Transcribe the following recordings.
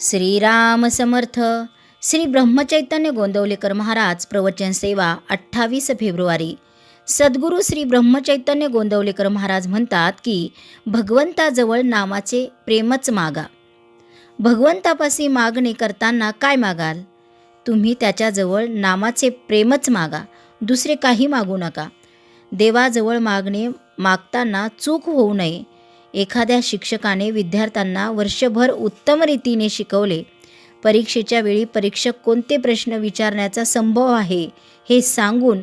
श्रीराम समर्थ. श्री ब्रह्मचैतन्य गोंदवलेकर महाराज प्रवचन सेवा 28 फेब्रुवारी. सद्गुरू श्री ब्रह्मचैतन्य गोंदवलेकर महाराज म्हणतात की भगवंताजवळ नामाचे प्रेमच मागा. भगवंतापाशी मागणे करताना काय मागाल? तुम्ही त्याच्याजवळ नामाचे प्रेमच मागा, दुसरे काही मागू नका. देवाजवळ मागताना चूक होऊ नये. एखाद्या शिक्षकाने विद्यार्थ्यांना वर्षभर उत्तम रीतीने शिकवले. परीक्षेच्या वेळी परीक्षक कोणते प्रश्न विचारण्याचा संभव आहे हे सांगून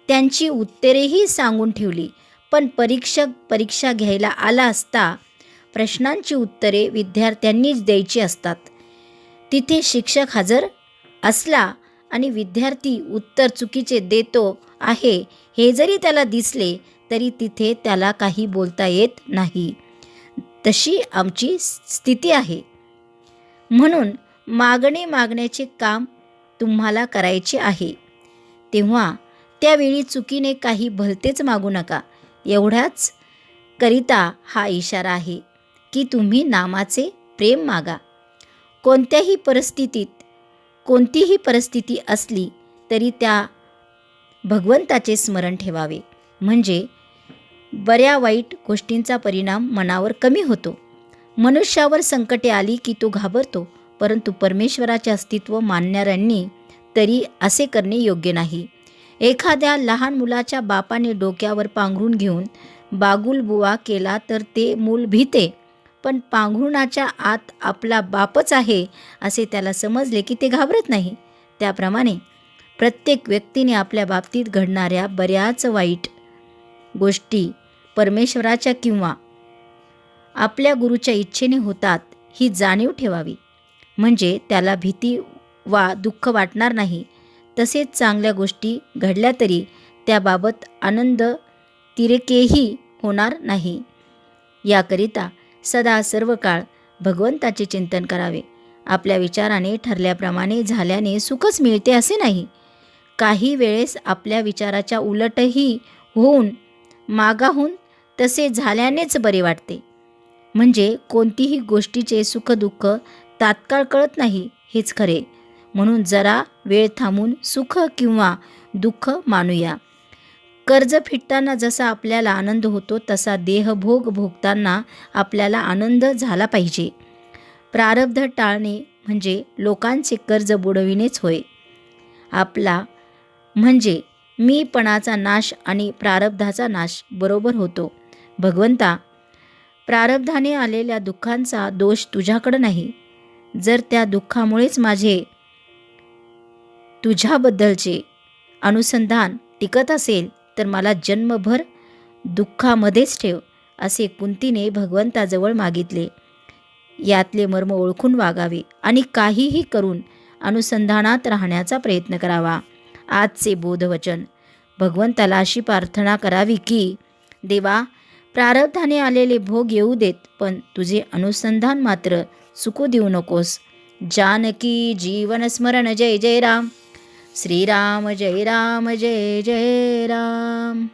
त्यांची उत्तरेही सांगून ठेवली. पण परीक्षा घ्यायला आला असता प्रश्नांची उत्तरे विद्यार्थ्यांनीच द्यायची असतात. तिथे शिक्षक हजर असला आणि विद्यार्थी उत्तर चुकीचे देतो आहे हे जरी त्याला दिसले तरी तिथे त्याला काही बोलता येत नाही. तशी आमची स्थिती आहे. म्हणून मागण्याचे काम तुम्हाला करायचे आहे, तेव्हा त्यावेळी चुकीने काही भलतेच मागू नका. एवढ्याच करिता हा इशारा आहे की तुम्ही नामाचे प्रेम मागा. कोणतीही परिस्थिती असली तरी त्या भगवंताचे स्मरण ठेवावे, म्हणजे बऱ्या वाईट गोष्टींचा परिणाम मनावर कमी होतो. मनुष्यावर संकटे आली की तो घाबरतो, परंतु परमेश्वराचे अस्तित्व मानणाऱ्यांनी तरी असे करणे योग्य नाही. एखाद्या लहान मुलाच्या बापाने डोक्यावर पांघरून घेऊन बागुलबुवा केला तर ते मूल भीते, पण पांघरुणाच्या आत आपला बापच आहे असे त्याला समजले की ते घाबरत नाही. त्याप्रमाणे प्रत्येक व्यक्तीने आपल्या बाबतीत घडणाऱ्या बऱ्याच वाईट गोष्टी परमेश्वराच्या किंवा आपल्या गुरुच्या इच्छेने होतात ही जाणीव ठेवावी, म्हणजे त्याला भीती वा दुःख वाटणार नाही. तसेच चांगल्या गोष्टी घडल्या तरी त्याबाबत आनंद तिरकेही होणार नाही. याकरिता सदा सर्व काळ भगवंताचे चिंतन करावे. आपल्या विचाराने ठरल्याप्रमाणे झाल्याने सुखच मिळते असे नाही. काही वेळेस आपल्या विचाराच्या उलटही होऊन मागाहून तसे झाल्यानेच बरे वाटते. म्हणजे कोणतीही गोष्टीचे सुखदुःख तात्काळ कळत नाही हेच खरे. म्हणून जरा वेळ थांबून सुख किंवा दुःख मानूया. कर्ज फिटताना जसा आपल्याला आनंद होतो तसा देहभोग भोगताना आपल्याला आनंद झाला पाहिजे. प्रारब्ध टाळणे म्हणजे लोकांचे कर्ज बुडविणेच होय. आपला म्हणजे मीपणाचा नाश आणि प्रारब्धाचा नाश बरोबर होतो. भगवंता, प्रारब्धाने आलेल्या दुःखांचा दोष तुझ्याकडे नाही. जर त्या दुःखामुळेच माझे तुझ्याबद्दलचे अनुसंधान टिकत असेल तर मला जन्मभर दुःखामध्येच ठेव, असे कुंतीने भगवंताजवळ मागितले. यातले मर्म ओळखून वागावे आणि काहीही करून अनुसंधानात राहण्याचा प्रयत्न करावा. आजचे बोधवचन. भगवंताला अशी प्रार्थना करावी की देवा, प्रारब्धाने आलेले भोग येऊ देत, पण तुझे अनुसंधान मात्र चुकू देऊ नकोस. जानकी जीवन स्मरण. जय जय राम. श्रीराम जय राम जय जय राम.